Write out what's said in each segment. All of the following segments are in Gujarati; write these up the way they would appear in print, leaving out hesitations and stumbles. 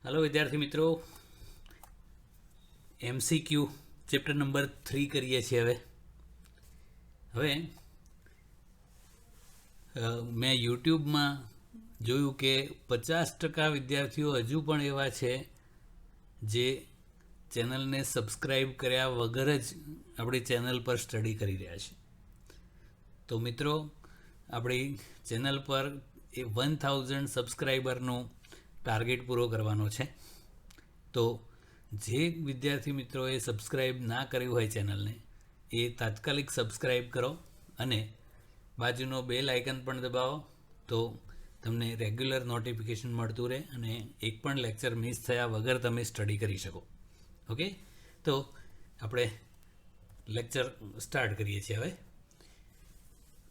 हेलो विद्यार्थी मित्रों, MCQ ચેપ્ટર નંબર 3 કરીએ છીએ। હવે મેં યુટ્યુબમાં જોયું કે 50% વિદ્યાર્થીઓ હજુ પણ એવા છે જે ચેનલને સબસ્ક્રાઈબ કર્યા વગર જ આપણી ચેનલ પર સ્ટડી કરી રહ્યા છે। તો મિત્રો, આપણી ચેનલ પર એ 1000 સબસ્ક્રાઈબરનો ટાર્ગેટ પૂરો કરવાનો છે। તો જે વિદ્યાર્થી મિત્રોએ સબસ્ક્રાઈબ ના કર્યું હોય ચેનલને, એ તાત્કાલિક સબસ્ક્રાઈબ કરો અને બાજુનો બેલ આઇકન પણ દબાવો, તો તમને રેગ્યુલર નોટિફિકેશન મળતું રહે અને એક પણ લેક્ચર મિસ થયા વગર તમે સ્ટડી કરી શકો। ઓકે, તો આપણે લેક્ચર સ્ટાર્ટ કરીએ છીએ। હવે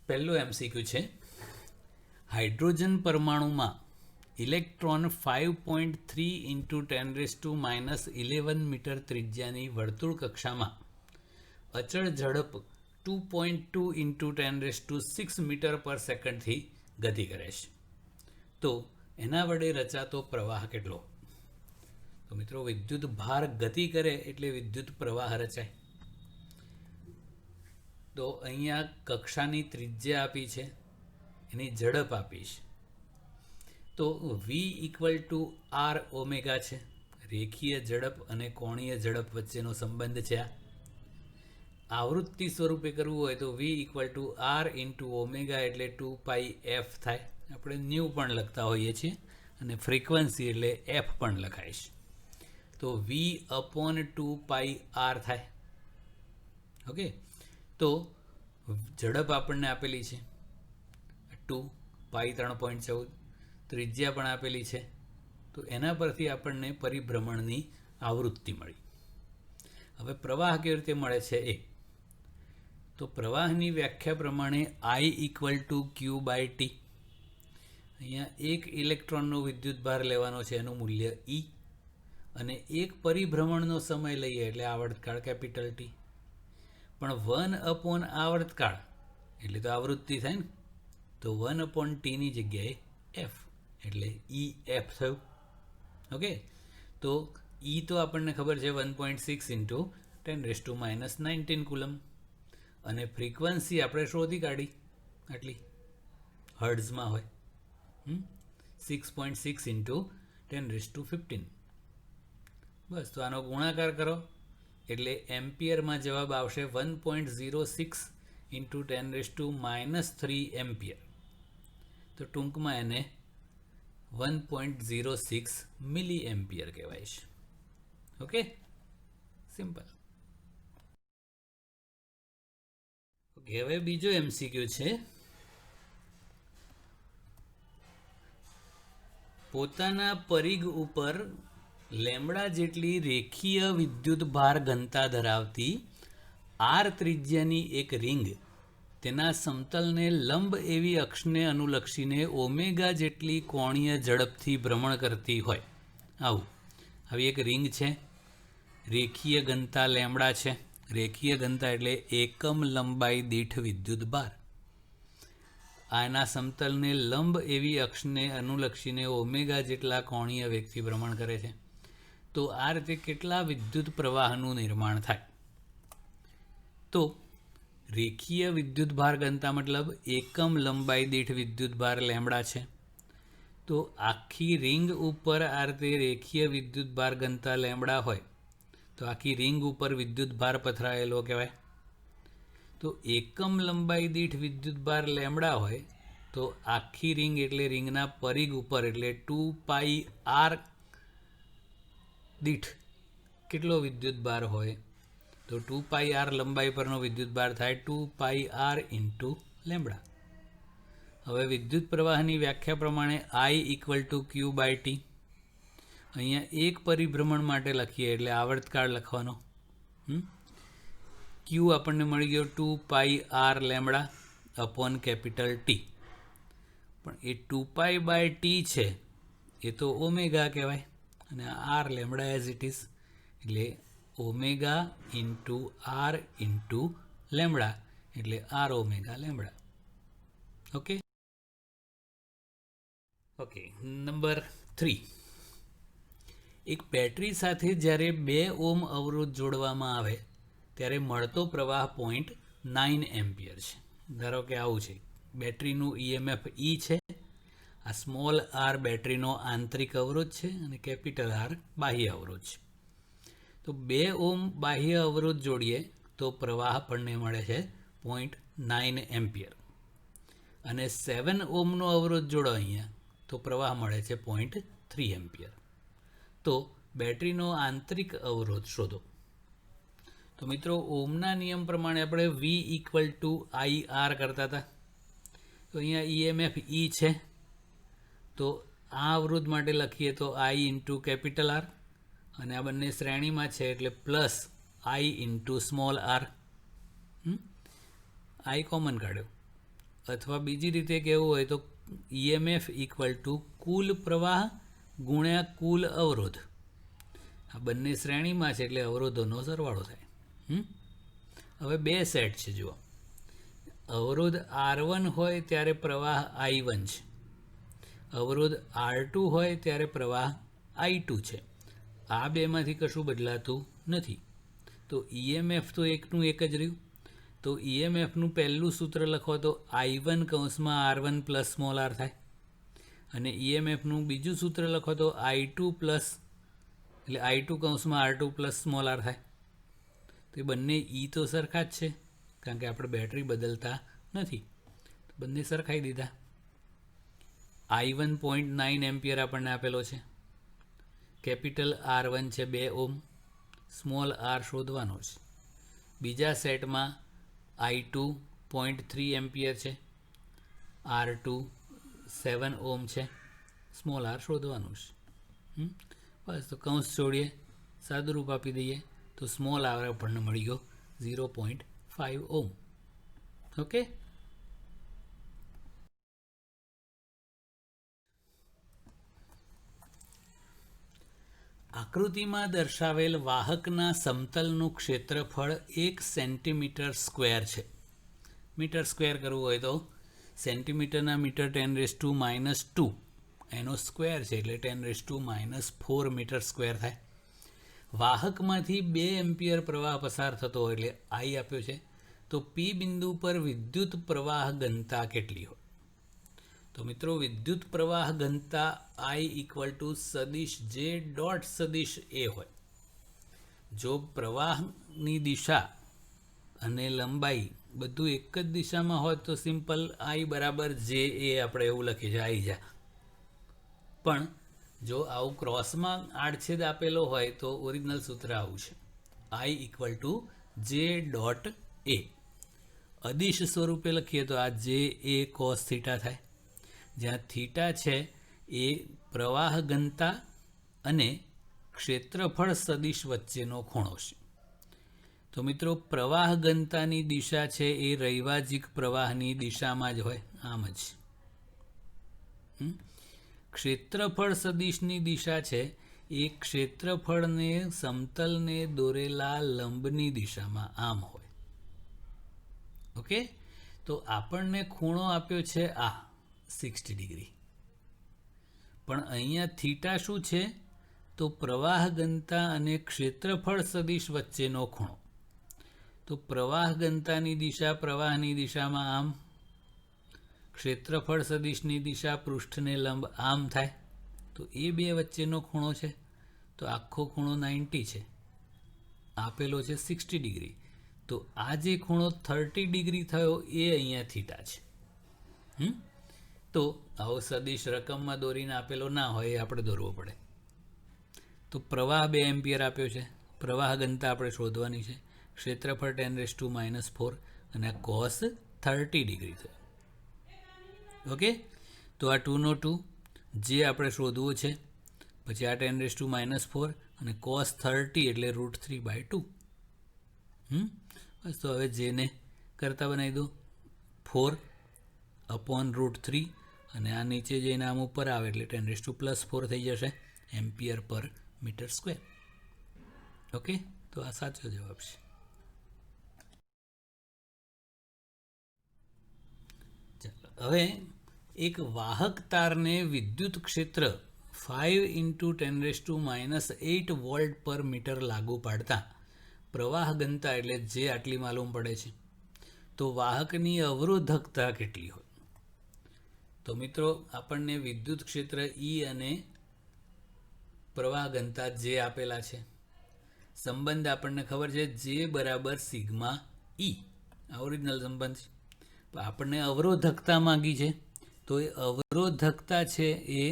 પહેલો MCQ છે, હાઇડ્રોજન પરમાણુમાં ઇલેક્ટ્રોન 5.3 × 10⁻11 મીટર ત્રિજ્યાની વર્તુળ કક્ષામાં અચળ ઝડપ 2.2 × 10⁻6 મીટર પર સેકન્ડથી ગતિ કરે છે। તો એના વડે રચાતો પ્રવાહ કેટલો? તો મિત્રો, વિદ્યુત ભાર ગતિ કરે એટલે વિદ્યુત પ્રવાહ રચાય। તો અહીંયા કક્ષાની ત્રિજ્યા આપી છે, એની ઝડપ આપી છે। તો V = R ઓમેગા છે, રેખીય ઝડપ અને કોણીય ઝડપ વચ્ચેનો સંબંધ છે। આવૃત્તિ સ્વરૂપે કરવું હોય તો V = R × ઓમેગા એટલે 2πf થાય। આપણે ન્યૂ પણ લખતા હોઈએ છીએ અને ફ્રીક્વન્સી એટલે F પણ લખાય છે। તો V/2πr થાય। ઓકે, તો ઝડપ આપણને આપેલી છે 2, π 3.14, ત્રિજ્યા પણ આપેલી છે। તો એના પરથી આપણને પરિભ્રમણની આવૃત્તિ મળી। હવે પ્રવાહ કેવી રીતે મળે છે એ, તો પ્રવાહની વ્યાખ્યા પ્રમાણે I = Q/T। અહીંયા એક ઇલેક્ટ્રોનનો વિદ્યુત ભાર લેવાનો છે, એનું મૂલ્ય E, અને એક પરિભ્રમણનો સમય લઈએ એટલે આવર્તકાળ કેપિટલ T। પણ 1/, આવર્તકાળ એટલે તો આવૃત્તિ થાય ને, તો 1/T ની જગ્યાએ F એટલે EF થયું। ઓકે, તો E તો આપણને ખબર છે 1.6 × 10⁻19 કુલમ, અને ફ્રીક્વન્સી આપણે શોધી કાઢી, આટલી હર્ટ્ઝમાં હોય 6.6 × 10⁻15। બસ, તો આનો ગુણાકાર કરો એટલે એમ્પિયરમાં જવાબ આવશે 1.06 × 10⁻³ એમ્પિયર। તો ટૂંકમાં એને 1.06 મિલી એમ્પિયર કહેવાય છે। Okay, simple. ઓકે, હવે બીજો MCQ છે, પોતાના પરિઘ ઉપર લેમ્બડા જેટલી રેખીય વિદ્યુત ભાર ઘનતા ધરાવતી R ત્રિજ્યાની એક રિંગ તેના સમતલને લંબ એવી અક્ષને અનુલક્ષીને ઓમેગા જેટલી કોણીય ઝડપથી ભ્રમણ કરતી હોય। આવી એક રિંગ છે, રેખીય ઘનતા લેમ્બડા છે। રેખીય ઘનતા એટલે એકમ લંબાઈ દીઠ વિદ્યુત ભાર। આના સમતલને લંબ એવી અક્ષને અનુલક્ષીને ઓમેગા જેટલા કોણીય વેગથી ભ્રમણ કરે છે। તો આ રીતે કેટલા વિદ્યુત પ્રવાહનું નિર્માણ થાય? તો રેખીય વિદ્યુત ભાર ઘનતા મતલબ એકમ લંબાઈ દીઠ વિદ્યુત ભાર લેમ્બડા છે। તો આખી રિંગ ઉપર આ રીતે રેખીય વિદ્યુત ભાર ઘનતા લેમ્બડા હોય તો આખી રિંગ ઉપર વિદ્યુત ભાર પથરાયેલો કહેવાય। તો એકમ લંબાઈ દીઠ વિદ્યુત ભાર લેમ્બડા હોય તો આખી રિંગ એટલે રિંગના પરિઘ ઉપર એટલે 2πr દીઠ કેટલો વિદ્યુત ભાર હોય? તો 2πr લંબાઈ પરનો વિદ્યુત ભાર થાય 2πr × લેમ્બડા। હવે વિદ્યુત પ્રવાહની વ્યાખ્યા પ્રમાણે I = Q/T। અહીંયા એક પરિભ્રમણ માટે લખીએ એટલે આવર્તકાળ લખવાનો। Q આપણને મળી ગયો 2πr લેમ્બડા/ T। પણ એ 2π/T છે એ તો ઓમેગા કહેવાય, અને R lambda as it is એટલે ઓમેગા × R × લેમ્બડા એટલે R omega lambda. Okay, number 3, એક બેટરી સાથે જ્યારે 2 ઓમ અવરોધ જોડવામાં આવે ત્યારે મળતો પ્રવાહ 0.9 એમ્પિયર છે. ધારો કે આવું છે, બેટરીનું EMF E છે, આ સ્મોલ આર બેટરીનો આંતરિક અવરોધ છે અને કેપિટલ આર બાહ્ય અવરોધ છે. તો 2 ઓમ બાહ્ય અવરોધ જોડીએ તો પ્રવાહ આપણને મળે છે 0.9 એમ્પિયર અને 7 ઓમનો અવરોધ જોડો અહીંયા તો પ્રવાહ મળે છે 0.3 એમ્પિયર. તો બેટરીનો આંતરિક અવરોધ શોધો. તો મિત્રો, ઓમના નિયમ પ્રમાણે આપણે V = IR કરતા હતા. તો અહીંયા EMF E છે, તો આ અવરોધ માટે લખીએ તો I × કેપિટલ R અને આ બંને શ્રેણીમાં છે એટલે plus I × small r. I common કાઢ્યો, અથવા બીજી રીતે કહેવું હોય તો EMF = કુલ પ્રવાહ ગુણ્યા કુલ અવરોધ. આ બંને શ્રેણીમાં છે એટલે અવરોધોનો સરવાળો થાય. હવે 2 સેટ છે. જુઓ, અવરોધ R1 હોય ત્યારે પ્રવાહ I1 છે, અવરોધ R2 હોય ત્યારે પ્રવાહ I2 છે. આ બેમાંથી કશું બદલાતું નથી. તો EMF તો એકનું એક જ રહ્યું. તો EMFનું પહેલું સૂત્ર લખો તો I1 કૌંસમાં R1 પ્લસ સ્મોલ r થાય અને EMFનું બીજું સૂત્ર લખો તો I2 પ્લસ એટલે I2 કૌંસમાં R2 પ્લસ સ્મોલ r થાય. તો એ બંને E તો સરખા જ છે કારણ કે આપણે બેટરી બદલતા નથી, તો બંને સરખાઈ દીધા. I1 0.9 એમ્પિયર આપણને આપેલો છે, કેપિટલ R1 છે 2 ઓમ, સ્મોલ r શોધવાનો છે. બીજા સેટમાં I2 0.3 એમ્પિયર છે, R2 7 ઓમ છે, સ્મોલ r શોધવાનું છે. બસ, તો કૌંસ છોડીએ, સાદુરૂપ આપી દઈએ તો સ્મોલ r આપણને મળી ગયો 0.5 ઓમ. ઓકે. આકૃતિમાં દર્શાવેલ વાહકના સમતલનું ક્ષેત્રફળ 1 સેન્ટીમીટર સ્ક્વેર છે. મીટર સ્ક્વેર કરવું હોય તો સેન્ટીમીટરના મીટર 10⁻², એનો સ્ક્વેર છે એટલે 10⁻⁴ મીટર સ્ક્વેર થાય. વાહકમાંથી 2 એમ્પિયર પ્રવાહ પસાર થતો હોય એટલે I આપ્યો છે. તો P બિંદુ પર વિદ્યુત પ્રવાહ ઘનતા કેટલી હોય? તો મિત્રો, વિદ્યુત પ્રવાહ ઘનતા I = સદિશ J ડોટ સદિશ A હોય. જો પ્રવાહની દિશા અને લંબાઈ બધું એક જ દિશામાં હોય તો સિમ્પલ I = JA આપણે એવું લખીએ છીએ, I જા. પણ જો આવું ક્રોસમાં આડછેદ આપેલો હોય તો ઓરિજિનલ સૂત્ર આવું છે, I = J ડોટ A. અદિશ સ્વરૂપે લખીએ તો આ JA cos થીટા થાય, જ્યાં થીટા છે એ પ્રવાહ ઘનતા અને ક્ષેત્રફળ સદિશ વચ્ચેનો ખૂણો છે. તો મિત્રો, પ્રવાહ ઘનતાની દિશા છે એ રૈવાજિક પ્રવાહની દિશામાં જ હોય, આમ જ. ક્ષેત્રફળ સદિશની દિશા છે એ ક્ષેત્રફળને સમતલને દોરેલા લંબની દિશામાં આમ હોય. ઓકે. તો આપણને ખૂણો આપ્યો છે આ 60 ડિગ્રી, પણ અહીંયા થીટા શું છે? તો પ્રવાહ ઘનતા અને ક્ષેત્રફળ સદિશ વચ્ચેનો ખૂણો. તો પ્રવાહ ઘનતાની દિશા પ્રવાહની દિશામાં આમ, ક્ષેત્રફળ સદિશની દિશા પૃષ્ઠને લંબ આમ થાય. તો એ બે વચ્ચેનો ખૂણો છે, તો આખો ખૂણો 90 છે, આપેલો છે 60 ડિગ્રી. તો આ જે ખૂણો 30 ડિગ્રી થયો એ અહીંયા થીટા છે. તો આવો સદિશ રકમમાં દોરીને આપેલો ના હોય, એ આપણે દોરવો પડે. તો પ્રવાહ 2 એમ્પિયર આપ્યો છે, પ્રવાહ ઘનતા આપણે શોધવાની છે, ક્ષેત્રફળ 10⁻⁴ અને આ cos 30 ડિગ્રી થયો. ઓકે. તો આ 2 નો 2 જે આપણે શોધવું છે, પછી આ 10⁻⁴ અને cos 30 એટલે √3/2. બસ, તો હવે જેને કરતા બનાવી દો, 4/√3 અને આ નીચે જઈને આમ ઉપર આવે એટલે 10⁻+4 થઈ જશે એમ્પિયર પર મીટર સ્ક્વેર. ઓકે. તો આ સાચો જવાબ છે. ચાલો, હવે એક વાહક તારને વિદ્યુત ક્ષેત્ર 5 × 10⁻⁸ વોલ્ટ પર મીટર લાગુ પાડતા પ્રવાહ ઘનતા એટલે જે આટલી માલુમ પડે છે, તો વાહકની અવરોધકતા કેટલી હોય? તો મિત્રો આપણને વિદ્યુત ક્ષેત્ર E અને પ્રવાહ ઘનતા જે આપેલા છે. સંબંધ આપણને ખબર છે જે બરાબર સિગ્મા E, આ ઓરિજિનલ સંબંધ છે. આપણને અવરોધકતા માંગી છે, તો એ અવરોધકતા છે એ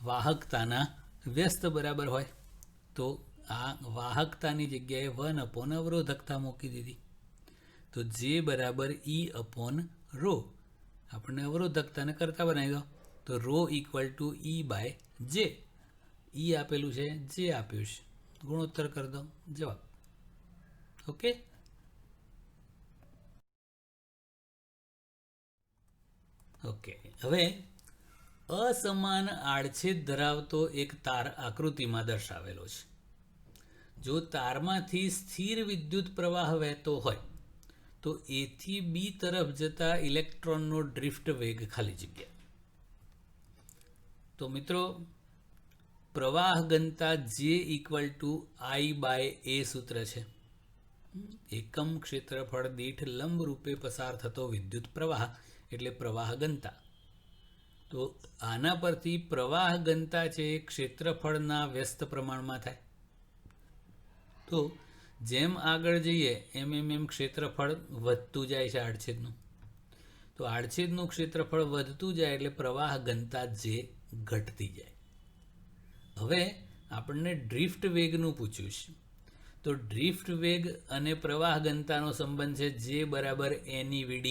વાહકતાના વ્યસ્ત બરાબર હોય. તો આ વાહકતાની જગ્યાએ 1 અવરોધકતા મૂકી દીધી. તો જે બરાબર E/ρ, આપણને અવરોધકતાને કરતા બનાવી દો. તો ρ = E/J. E આપેલું છે, જે આપ્યું છે, ગુણોત્તર કરી દો, જવાબ. ઓકે. ઓકે, હવે અસમાન આડછેદ ધરાવતો એક તાર આકૃતિમાં દર્શાવેલો છે. જો તારમાંથી સ્થિર વિદ્યુત પ્રવાહ વહેતો હોય તો A થી B તરફ જતા ઇલેક્ટ્રોનનો ડ્રિફ્ટ વેગ ખાલી જગ્યા. તો મિત્રો પ્રવાહ ઘનતા J = I/A સૂત્ર છે. એકમ ક્ષેત્રફળ દીઠ લંબ રૂપે પસાર થતો વિદ્યુત પ્રવાહ એટલે પ્રવાહ ઘનતા. તો આના પરથી પ્રવાહ ઘનતા છે એ ક્ષેત્રફળના વ્યસ્ત પ્રમાણમાં થાય. તો જેમ આગળ જઈએ એમ ક્ષેત્રફળ વધતું જાય છે આડછેદનું. તો આડછેદનું ક્ષેત્રફળ વધતું જાય એટલે પ્રવાહ ઘનતા J ઘટતી જાય. હવે આપણને ડ્રિફ્ટ વેગનું પૂછ્યું છે. તો ડ્રિફ્ટ વેગ અને પ્રવાહ ઘનતાનો સંબંધ છે J બરાબર NEVD.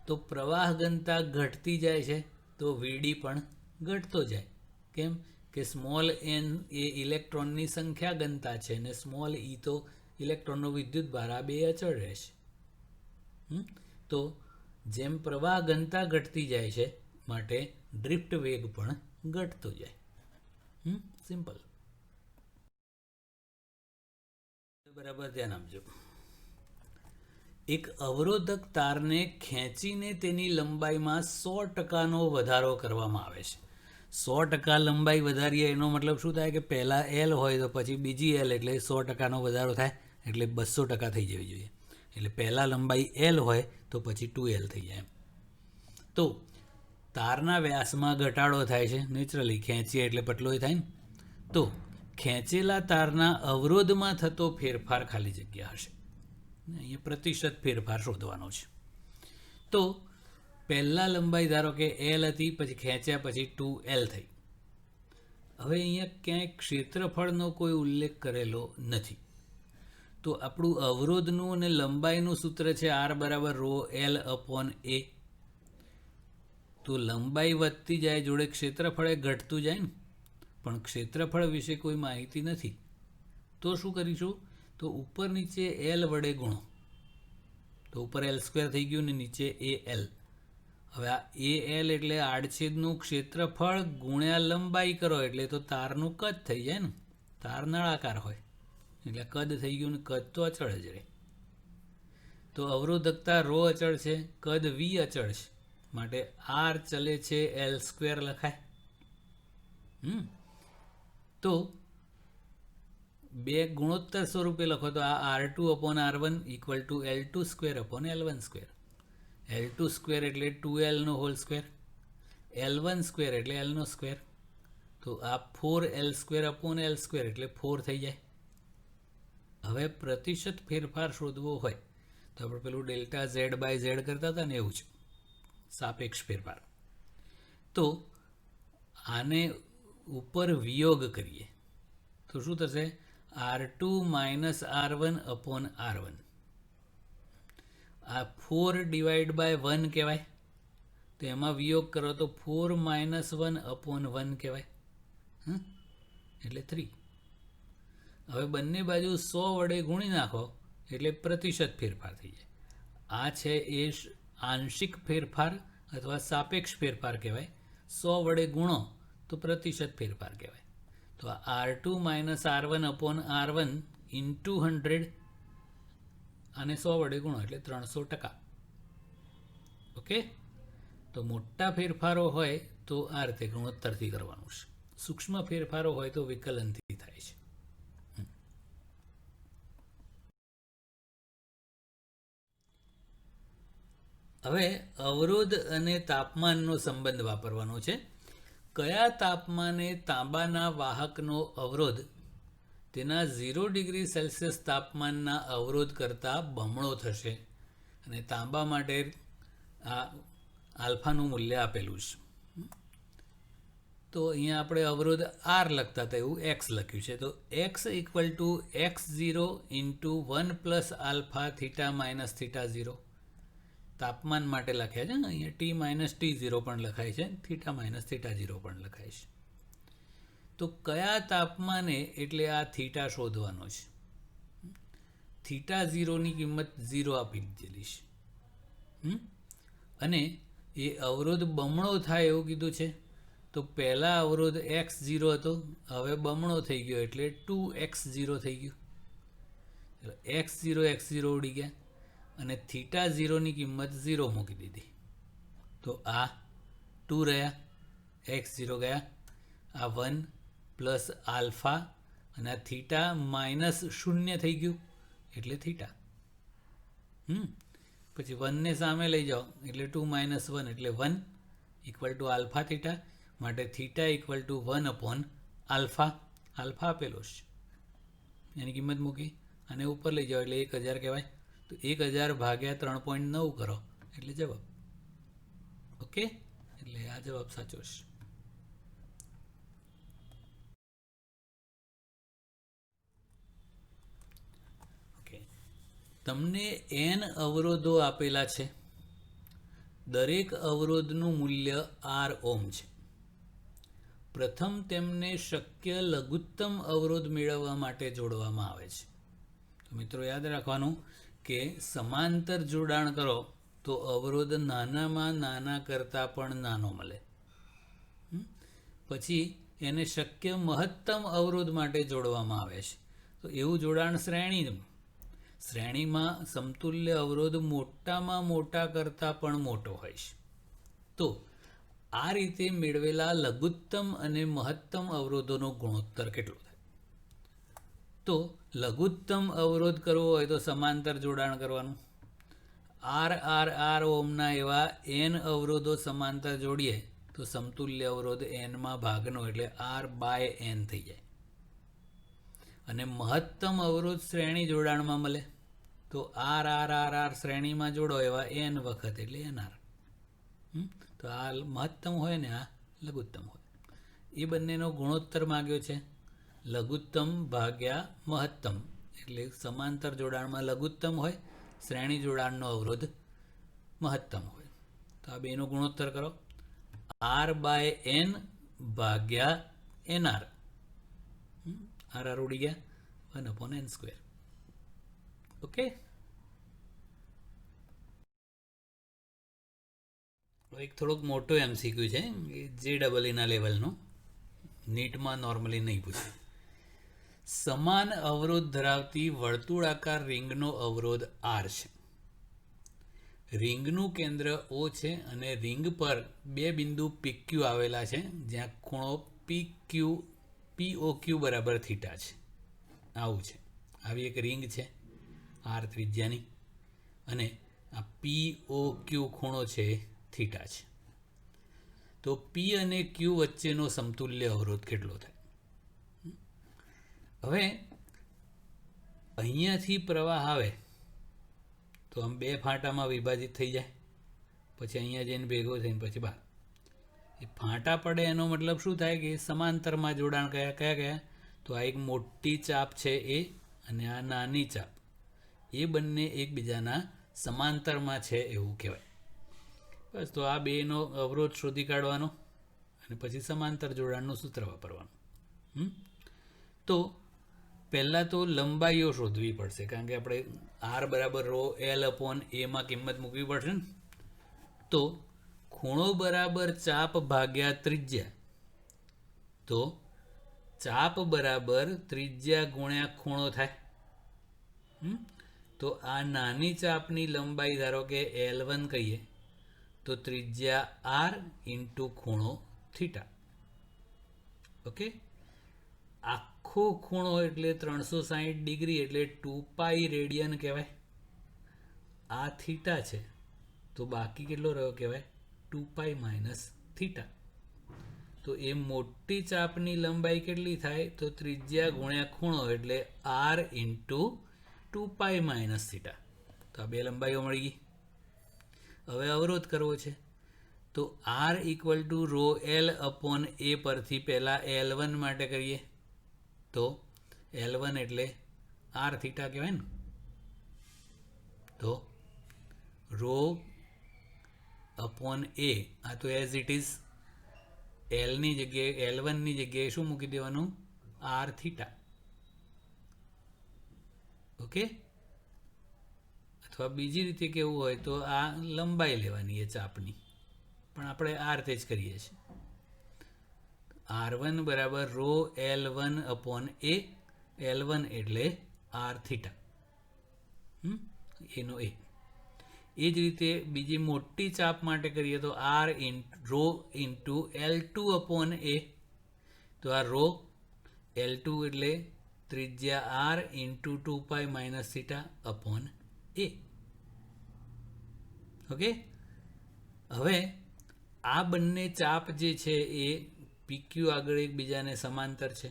તો પ્રવાહ ઘનતા ઘટતી જાય છે તો VD પણ ઘટતો જાય. કેમ કે સ્મોલ n એ ઇલેક્ટ્રોનની સંખ્યા ઘનતા છે અને સ્મોલ e તો ઇલેક્ટ્રોનનો વિદ્યુત ભાર, આ બે અચળ રહેશે. તો જેમ પ્રવાહ ઘનતા ઘટતી જાય છે માટે ડ્રિફ્ટ વેગ પણ ઘટતો જાય. સિમ્પલ. બરાબર ધ્યાન આપજો. એક અવરોધક તારને ખેંચીને તેની લંબાઈમાં 100% વધારો કરવામાં આવે છે. 100% લંબાઈ વધારીએ એનો મતલબ શું થાય કે પહેલાં L હોય તો પછી બીજી L એટલે 100%નો વધારો થાય એટલે 200% થઈ જવી જોઈએ. એટલે પહેલાં લંબાઈ L હોય તો પછી 2L થઈ જાય. તો તારના વ્યાસમાં ઘટાડો થાય છે નેચરલી, ખેંચીએ એટલે પતલોય થાય ને. તો ખેંચેલા તારના અવરોધમાં થતો ફેરફાર ખાલી જગ્યા હશે. અહીંયા પ્રતિશત ફેરફાર શોધવાનો છે. તો પહેલાં લંબાઈ ધારો કે L હતી, પછી ખેંચ્યા પછી 2L થઈ. હવે અહીંયા ક્યાંય ક્ષેત્રફળનો કોઈ ઉલ્લેખ કરેલો નથી. તો આપણું અવરોધનું અને લંબાઈનું સૂત્ર છે R = ρL/A. તો લંબાઈ વધતી જાય જોડે ક્ષેત્રફળે ઘટતું જાય ને, પણ ક્ષેત્રફળ વિશે કોઈ માહિતી નથી. તો શું કરીશું? તો ઉપર નીચે L વડે ગુણો. તો ઉપર L² થઈ ગયું ને નીચે AL. હવે આ AL એટલે આડછેદનું ક્ષેત્રફળ ગુણ્યા લંબાઈ કરો એટલે તો તારનું કદ થઈ જાય ને. તાર નળાકાર હોય એટલે કદ થઈ ગયું ને, કદ તો અચળ જ રહે. તો અવરોધકતા ρ અચળ છે, કદ V અચળ છે, માટે R ચલે છે L² લખાય. તો બે ગુણોત્તર સ્વરૂપે લખો તો આ R2/R1 = L2² L2² એટલે 2L², L1² એટલે L². તો આ 4L²/L² એટલે 4 થઈ જાય. હવે પ્રતિશત ફેરફાર શોધવો હોય તો આપણે પેલું ΔZ/Z કરતા હતા ને એવું છે, સાપેક્ષ ફેરફાર. તો આને ઉપર વિયોગ કરીએ તો શું થશે? R2 - R1/R1. આ 4/1 કહેવાય. તો એમાં વિયોગ કરો તો 4 - 1/1 કહેવાય. એટલે 3. હવે બંને બાજુ 100 વડે ગુણી નાખો એટલે પ્રતિશત ફેરફાર થઈ જાય. આ છે એ આંશિક ફેરફાર અથવા સાપેક્ષ ફેરફાર કહેવાય. 100 વડે ગુણો તો પ્રતિશત ફેરફાર કહેવાય. તો R2 - R1/R1 × 100 અને 100 વડે ગુણો એટલે 300%. ઓકે. તો મોટા ફેરફારો હોય તો આ રીતે ગુણોત્તરથી કરવાનું છે, સૂક્ષ્મ ફેરફારો હોય તો વિકલનથી થાય છે. હવે અવરોધ અને તાપમાનનો સંબંધ વાપરવાનો છે. કયા તાપમાને તાંબાના વાહકનો અવરોધ તેના 0 ડિગ્રી સેલ્સિયસ તાપમાનના અવરોધ કરતાં બમણો થશે? અને તાંબા માટે આ આલ્ફાનું મૂલ્ય આપેલું છે. તો અહીંયા આપણે અવરોધ આર લખતા હતા એવું એક્સ લખ્યું છે. તો x equal to x0 into 1 plus alpha theta minus theta 0 તાપમાન માટે લખ્યા છે ને, અહીંયા ટી માઇનસ T0 પણ લખાય છે, થીટા માઇનસ થીટા 0 પણ લખાય છે. તો કયા તાપમાને, એટલે આ થીટા શોધવાનો છે. થીટા 0ની કિંમત 0 આપી દીધેલી છે. અને એ અવરોધ બમણો થાય એવું કીધું છે. તો પહેલાં અવરોધ x0 હતો, હવે બમણો થઈ ગયો એટલે 2x0 થઈ ગયું. x0 ઉડી ગયા અને થીટા 0ની કિંમત 0 મૂકી દીધી. તો આ 2 રહ્યા, x0 ગયા, આ 1 પ્લસ આલ્ફા અને આ થીટા માઇનસ 0 થઈ ગયું એટલે થીટા. પછી 1ને સામે લઈ જાઓ એટલે 2 માઇનસ 1 એટલે 1 ઇક્વલ ટુ આલ્ફા થીટા, માટે theta equal to 1 upon alpha. Alpha આપેલો છે, એની કિંમત મૂકી અને ઉપર લઈ જાઓ એટલે 1000 કહેવાય. તો 1000 ભાગ્યા 3.9 કરો એટલે જવાબ. ઓકે, એટલે આ જવાબ સાચો છે. ઓકે, તમને n અવરોધો આપેલા છે. દરેક અવરોધનું મૂલ્ય r ઓમ છે. પ્રથમ તેમને શક્ય લઘુત્તમ અવરોધ મેળવવા માટે જોડવામાં આવે છે. તો મિત્રો યાદ રાખવાનું કે સમાંતર જોડાણ કરો તો અવરોધ નાનામાં નાના કરતાં પણ નાનો મળે. પછી એને શક્ય મહત્તમ અવરોધ માટે જોડવામાં આવે છે. તો એવું જોડાણ શ્રેણીમાં સમતુલ્ય અવરોધ મોટામાં મોટા કરતાં પણ મોટો હોય છે. તો આ રીતે મેળવેલા લઘુત્તમ અને મહત્તમ અવરોધોનો ગુણોત્તર કેટલો થાય? તો લઘુત્તમ અવરોધ કરવો હોય તો સમાંતર જોડાણ કરવાનું. r ઓમના એવા n અવરોધો સમાંતર જોડીએ તો સમતુલ્ય અવરોધ n ભાગનો એટલે r/n થઈ જાય. અને મહત્તમ અવરોધ શ્રેણી જોડાણમાં મળે તો r શ્રેણીમાં જોડો એવા n વખત એટલે nr. તો આ મહત્તમ હોય ને આ લઘુત્તમ હોય. એ બંનેનો ગુણોત્તર માગ્યો છે, લઘુત્તમ ભાગ્યા મહત્તમ. એટલે સમાંતર જોડાણમાં લઘુત્તમ હોય, શ્રેણી જોડાણનો અવરોધ મહત્તમ હોય. તો આ બેનો ગુણોત્તર કરો, r/n ભાગ્યા nr. r ઉડી ગયા, 1/n². ઓકે, એક થોડોક મોટો MCQ છે, JEE લેવલનો, નીટમાં નોર્મલી નહીં પૂછે. સમાન અવરોધ ધરાવતી વર્તુળાકાર રિંગનો અવરોધ r છે. રિંગનું કેન્દ્ર O છે અને રિંગ પર બે બિંદુ PQ આવેલા છે જ્યાં ખૂણો POQ બરાબર થીટા છે. આવું છે, આવી એક રિંગ છે r ત્રિજ્યાની અને આ POQ ખૂણો છે થીટા છે. તો P અને Q વચ્ચેનો સમતુલ્ય અવરોધ કેટલો થાય? હવે અહીંયાથી પ્રવાહ આવે તો આમ બે ફાંટામાં વિભાજિત થઈ જાય, પછી અહીંયા જઈને ભેગો થઈને પછી બહાર. એ ફાંટા પડે એનો મતલબ શું થાય કે સમાંતરમાં જોડાણ કયા તો આ એક મોટી ચાપ છે એ અને આ નાની ચાપ, એ બંને એકબીજાના સમાંતરમાં છે એવું કહેવાય. બસ, તો આ બેનો અવરોધ શોધી કાઢવાનો અને પછી સમાંતર જોડાણનું સૂત્ર વાપરવાનું. તો પહેલાં તો લંબાઈઓ શોધવી પડશે, કારણ કે આપણે r બરાબર ρl/a માં કિંમત મૂકવી પડશે ને. તો ખૂણો બરાબર ચાપ ભાગ્યા ત્રિજ્યા, તો ચાપ બરાબર ત્રિજ્યા ગુણ્યા ખૂણો થાય. તો આ નાની ચાપની લંબાઈ ધારો કે L1 કહીએ તો ત્રિજ્યા આર ઇન્ટુ ખૂણો થીટા. ઓકે, આખો ખૂણો એટલે 360 ડિગ્રી એટલે 2π રેડિયન કહેવાય. આ થીટા છે તો બાકી કેટલો રહ્યો કહેવાય 2π માઇનસ થીટા. તો એ મોટી ચાપની લંબાઈ કેટલી થાય તો ત્રિજ્યા ગુણ્યા ખૂણો એટલે r ઇન્ટુ 2π માઇનસ થીટા. તો આ બે લંબાઈઓ મળી ગઈ. હવે અવરોધ કરવો છે તો r equal to rho L upon A પરથી પહેલાં L1 માટે કરીએ તો L1 એટલે r થીટા કહેવાય ને. તો રો અપોન એ આ તો એઝ ઇટ ઇઝ એલની જગ્યાએ L1ની જગ્યાએ શું મૂકી દેવાનું r થીટા. ઓકે, અથવા બીજી રીતે કેવું હોય તો આ લંબાઈ લેવાની એ ચાપની, પણ આપણે આ રીતે જ કરીએ છીએ. R1 બરાબર રો L1 અપોન એ, L1 એટલે r થીટા, એનો એ. એ જ રીતે બીજી મોટી ચાપ માટે કરીએ તો r rho into L2 upon A. તો આ રો L2 એટલે ત્રિજ્યા r into 2π minus theta upon A. Okay, હવે આ બંને ચાપ જે છે એ PQ આગળ એકબીજાને સમાંતર છે.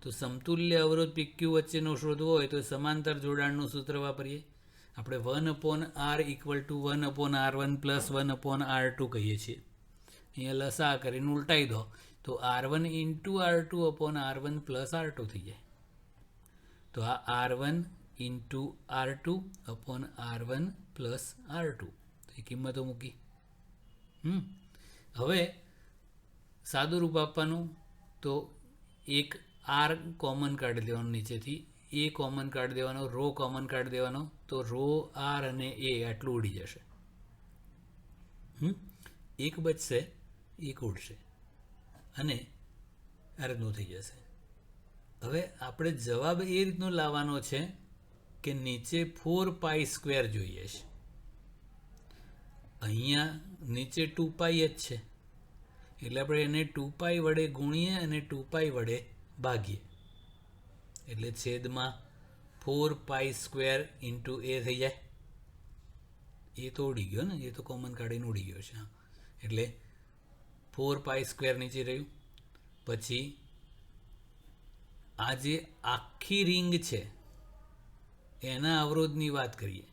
તો સમતુલ્ય અવરોધ PQ વચ્ચેનો શોધવો હોય તો સમાંતર જોડાણનું સૂત્ર વાપરીએ. આપણે 1/r equal to 1/r1 plus 1/r2 કહીએ છીએ. અહીંયા લસા કરીને ઉલટાઈ દો તો r1 into r2 upon r1 plus r2 થઈ જાય. તો આ r1 into r2 upon r1 plus r2 એ કિંમતો મૂકી. હવે સાદું રૂપ આપવાનું તો એક r કોમન કાઢી દેવાનો, નીચેથી એ કોમન કાઢી દેવાનો, રો કોમન કાઢી દેવાનો, તો રો r અને એ આટલું ઉડી જશે. એક બચશે, એક ઉડશે અને આ રીતનું થઈ જશે. હવે આપણે જવાબ એ રીતનો લાવવાનો છે કે નીચે 4π² જોઈએ છે. અહીંયા નીચે 2π જ છે એટલે આપણે એને 2π વડે ગુણીએ અને 2π વડે ભાગીએ એટલે છેદમાં 4π² ઇન્ટુ એ થઈ જાય. એ તો ઉડી ગયો ને, એ તો કોમન કાઢીને ઉડી ગયો છે. એટલે 4π² નીચે રહ્યું. પછી આ જે આખી રિંગ છે એના અવરોધની વાત કરીએ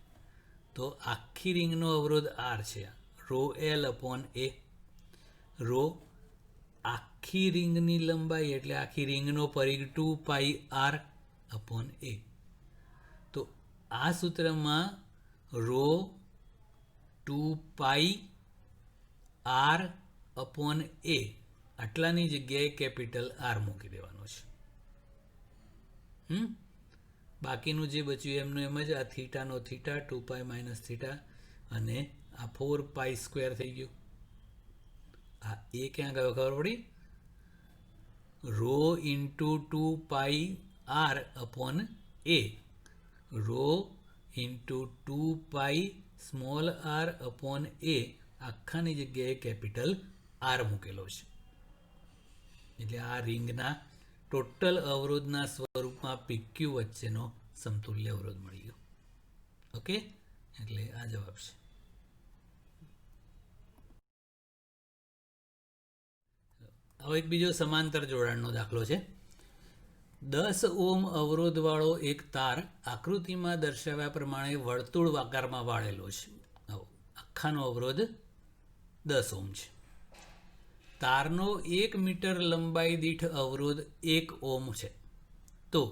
તો આખી રિંગનો અવરોધ r છે, row L upon A. Row આખી રિંગની લંબાઈ એટલે આખી રિંગનો પરિઘ 2πr અપોન એ. તો આ સૂત્રમાં રો 2πr અપોન એ આટલાની જગ્યાએ કેપિટલ R મૂકી દેવાનો છે. બાકીનું જે બચ્યું એમનું એમ જ, આ થીટાનો થીટા 2π માઇનસ થીટા અને આ 4π² થઈ ગયું. આ એ ક્યાં ગયો ખબર પડી? Rho into 2πr upon A, rho into 2π small r upon A આખાની જગ્યાએ કેપિટલ R મૂકેલો છે. એટલે આ રિંગના ટોટલ અવરોધના સ્વરૂપમાં PQ વચ્ચેનો સમતુલ્ય અવરોધ મળી ગયો. ઓકે, એટલે આ જવાબ છે. હવે એક બીજો સમાંતર જોડાણનો દાખલો છે. 10 ઓહ્મ અવરોધવાળો એક તાર આકૃતિમાં દર્શાવ્યા પ્રમાણે વર્તુળ આકારમાં વાળેલો છે. આખાનો અવરોધ 10 ઓહ્મ છે. તારનો 1 મીટર લંબાઈ દીઠ અવરોધ 1 ઓહ્મ છે. તો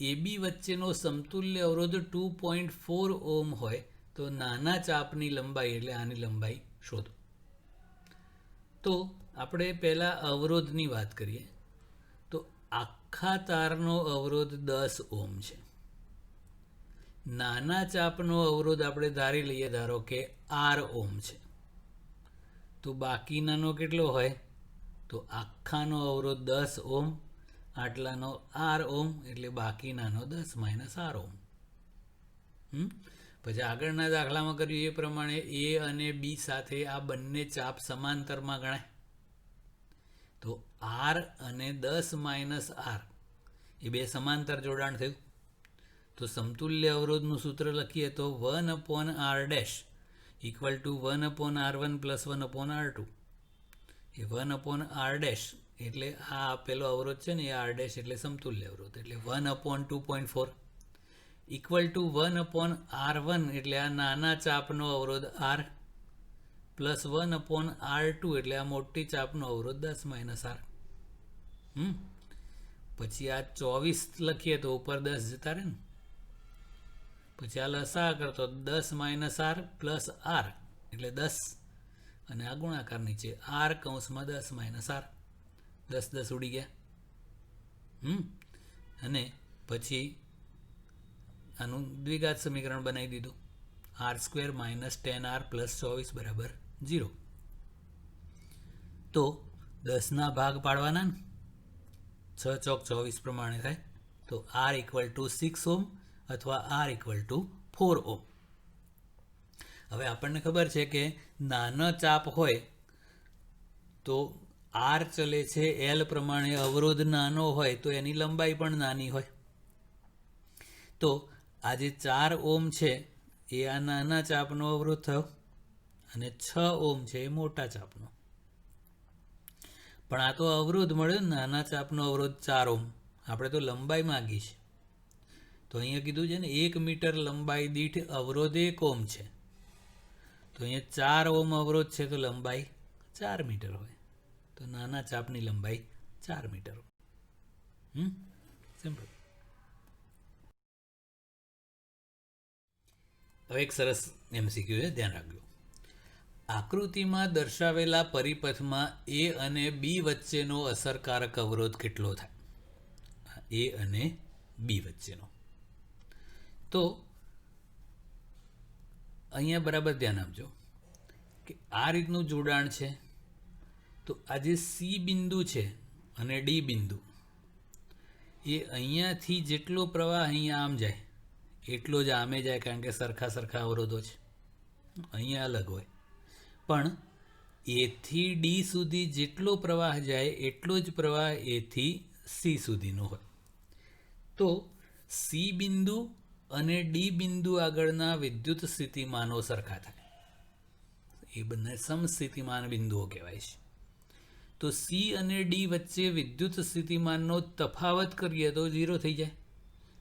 AB વચ્ચેનો સમતુલ્ય અવરોધ 2.4 ઓહ્મ હોય તો નાના ચાપની લંબાઈ એટલે આની લંબાઈ શોધો. તો આપણે પહેલાં અવરોધની વાત કરીએ તો આખા તારનો અવરોધ 10 ઓહ્મ છે. નાના ચાપનો અવરોધ આપણે ધારી લઈએ, ધારો કે R ઓહ્મ છે. તો બાકીનાનો કેટલો હોય તો આખાનો અવરોધ 10 ઓહ્મ, આટલાનો R ઓહ્મ એટલે બાકીનાનો 10 માઇનસ R ઓહ્મ. પછી આગળના દાખલામાં કર્યું એ પ્રમાણે એ અને બી સાથે આ બંને ચાપ સમાંતરમાં ગણાય. તો આર અને 10 - આર એ બે સમાંતર જોડાણ થયું. તો સમતુલ્ય અવરોધનું સૂત્ર લખીએ તો 1/r' equal to 1/r1 + 1/r2. A 1/r' એટલે આ આપેલો અવરોધ છે ને એ r' એટલે સમતુલ્ય અવરોધ એટલે 1/2.4 ઇક્વલ ટુ 1/r1 એટલે આ નાના ચાપનો અવરોધ r પ્લસ 1/r2 એટલે આ મોટી ચાપનો અવરોધ 10 - r. પછી આ 24 લખીએ તો ઉપર 10 જતા રહે ને. પછી આ લસા કરતો 10 - r પ્લસ r એટલે 10 અને આ ગુણાકાર નીચે r કૌંસમાં 10 - r 10 ઉડી ગયા. અને પછી આનું દ્વિઘાત સમીકરણ બનાવી દીધું r² - 10r + 24 = 0. તો 10ના ભાગ પાડવાના ને 6 ચોક 24 પ્રમાણે થાય. તો r = 6 ઓહ્મ અથવા r = 4 ઓહ્મ. હવે આપણને ખબર છે કે નાનો ચાપ હોય તો r ચલે છે l પ્રમાણે, અવરોધ નાનો હોય તો એની લંબાઈ પણ નાની હોય. તો આ જે 4 ઓહ્મ છે એ આ નાના ચાપનો અવરોધ થયો અને 6 ઓહ્મ છે એ મોટા ચાપનો. પણ આ તો અવરોધ મળ્યો, નાના ચાપનો અવરોધ 4 ઓહ્મ. આપણે તો લંબાઈ માગી છે. તો અહીંયા કીધું છે ને 1 મીટર લંબાઈ દીઠ અવરોધ 1 ઓહ્મ છે. તો અહીંયા 4 ઓહ્મ અવરોધ છે તો લંબાઈ 4 મીટર હોય. તો નાના ચાપની લંબાઈ 4 મીટર. સિમ્પલ. હવે એક સરસ MCQ છે, ધ્યાન રાખજો. આકૃતિમાં દર્શાવેલા પરિપથમાં A અને B વચ્ચેનો અસરકારક અવરોધ કેટલો થાય? A અને B વચ્ચેનો. તો અહીંયા બરાબર ધ્યાન આપજો કે આ રીતનું જોડાણ છે. તો આ જે C બિંદુ છે અને D બિંદુ એ અહીંયાથી જેટલો પ્રવાહ અહીંયા આમ જાય એટલો જ આમે જાય, કારણ કે સરખા અવરોધો છે. અહીંયા અલગ હોય પણ A થી D સુધી જેટલો પ્રવાહ જાય એટલો જ પ્રવાહ A થી C સુધીનો હોય. તો C બિંદુ અને D બિંદુ આગળના વિદ્યુત સ્થિતિમાનો સરખા થાય. એ બંને સમસ્થિતિમાન બિંદુઓ કહેવાય છે. તો C અને D વચ્ચે વિદ્યુત સ્થિતિમાનનો તફાવત કરીએ તો 0 થઈ જાય,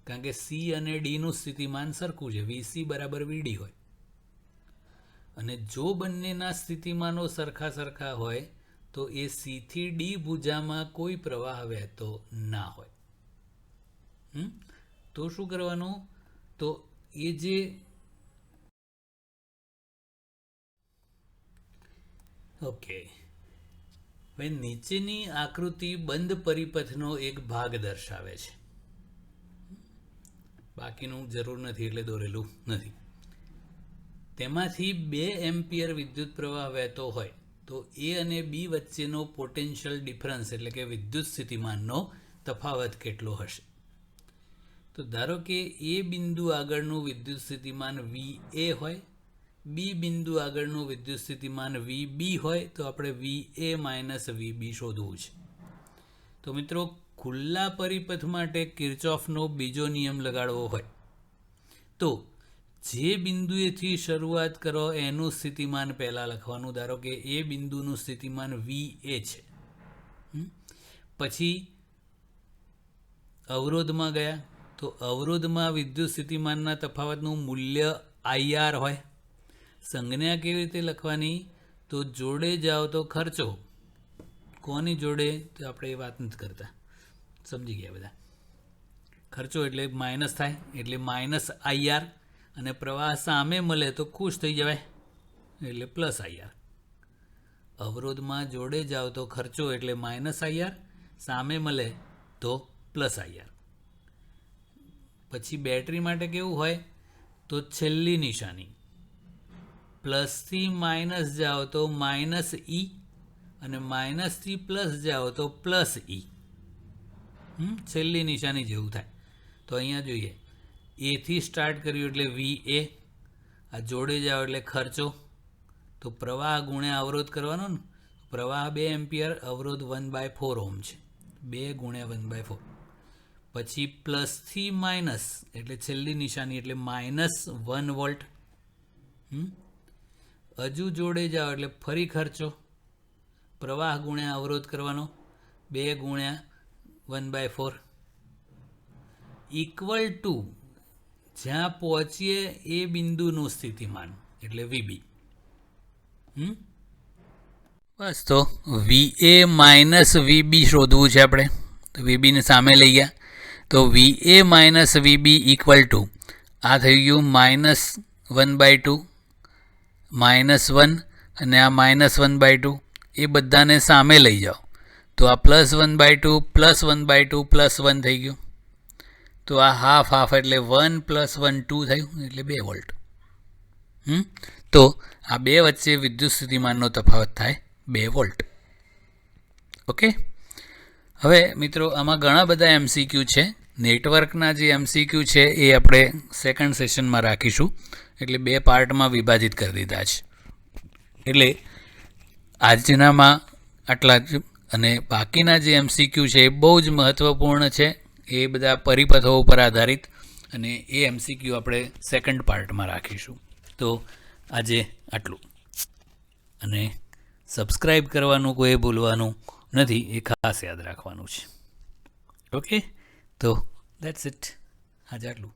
કારણ કે C અને D નું સ્થિતિમાન સરખું છે, VC = VD હોય. અને જો બંનેના સ્થિતિમાનો સરખા હોય તો એ C થી D ભુજામાં કોઈ પ્રવાહ વહેતો ના હોય. તો શું કરવાનું? તો એ જે હવે નીચેની આકૃતિ બંધ પરિપથનો એક ભાગ દર્શાવે છે. બાકીનું જરૂર નથી એટલે દોરેલું નથી. તેમાંથી 2 એમ્પિયર વિદ્યુત પ્રવાહ વહેતો હોય તો A અને B વચ્ચેનો પોટેન્શિયલ ડિફરન્સ એટલે કે વિદ્યુત સ્થિતિમાનનો તફાવત કેટલો હશે? તો ધારો કે A બિંદુ આગળનું વિદ્યુત સ્થિતિમાન VA હોય, B બિંદુ આગળનું વિદ્યુત સ્થિતિમાન VB હોય, તો આપણે VA - VB શોધવું છે. તો મિત્રો ખુલ્લા પરિપથ માટે કિર્ચોફનો બીજો નિયમ લગાડવો હોય તો જે બિંદુએથી શરૂઆત કરો એનું સ્થિતિમાન પહેલાં લખવાનું. ધારો કે એ બિંદુનું સ્થિતિમાન VA છે. પછી અવરોધમાં ગયા તો અવરોધમાં વિદ્યુત સ્થિતિમાનના તફાવતનું મૂલ્ય IR હોય. સંજ્ઞા કેવી રીતે લખવાની? તો જોડે જાઓ તો ખર્ચો. કોની જોડે? તો આપણે એ વાત નથી કરતા, સમજી ગયા બધા. ખર્ચો એટલે માઇનસ થાય એટલે -IR, અને પ્રવાહ સામે મળે તો ખુશ થઈ જવાય એટલે +IR. અવરોધમાં જોડે જાઓ તો ખર્ચો એટલે -IR, સામે મળે તો +IR. પછી બેટરી માટે કેવું હોય? તો છેલ્લી નિશાની પ્લસ થી માઇનસ જાઓ તો -E અને માઇનસ થી પ્લસ જાઓ તો +E. છેલ્લી નિશાની જેવું થાય. તો અહીંયા જોઈએ A થી સ્ટાર્ટ કર્યું એટલે VA, આ જોડે જાઓ એટલે ખર્ચો, તો પ્રવાહ ગુણ્યા અવરોધ કરવાનો ને, પ્રવાહ 2 એમ્પિયર, અવરોધ 1/4 ઓહ્મ છે, 2 ગુણ્યા 1/4. પછી પ્લસથી માઇનસ એટલે છેલ્લી નિશાની એટલે -1 વોલ્ટ. હજુ જોડે જાઓ એટલે ફરી ખર્ચો, પ્રવાહ ગુણ્યા અવરોધ કરવાનો, 2 ગુણ્યા 1/4 ઇક્વલ ટુ જ્યાં પહોંચીએ એ બિંદુનું સ્થિતિમાન એટલે VB. બસ તો VA માઇનસ VB શોધવું છે આપણે. તો VBને સામે લઈ ગયા, તો VA minus VB equal to આ થઈ ગયું -1/2, -1 અને આ -1/2, એ બધાને સામે લઈ જાઓ તો આ +1/2 +1/2 +1 થઈ ગયું. તો આ હાફ એટલે 1 + 1 2 થયું એટલે 2 વોલ્ટ. તો આ બે વચ્ચે વિદ્યુત સ્થિતિમાનનો તફાવત થાય 2 વોલ્ટ. ઓકે. હવે મિત્રો આમાં ઘણા બધા MCQ છે. નેટવર્કના જે MCQ છે એ આપણે સેકન્ડ સેશનમાં રાખીશું, એટલે 2 પાર્ટમાં વિભાજિત કરી દીધા છે. એટલે આજનામાં આટલા જ, અને બાકીના જે MCQ છે એ બહુ જ મહત્ત્વપૂર્ણ છે. એ બધા પરિપથો ઉપર આધારિત, અને એ MCQ આપણે સેકન્ડ પાર્ટમાં રાખીશું. તો આજે આટલું, અને સબસ્ક્રાઈબ કરવાનું કોઈ ભૂલવાનું નથી, એ ખાસ યાદ રાખવાનું છે. ઓકે, તો દેટ્સ ઇટ. આજે આટલું.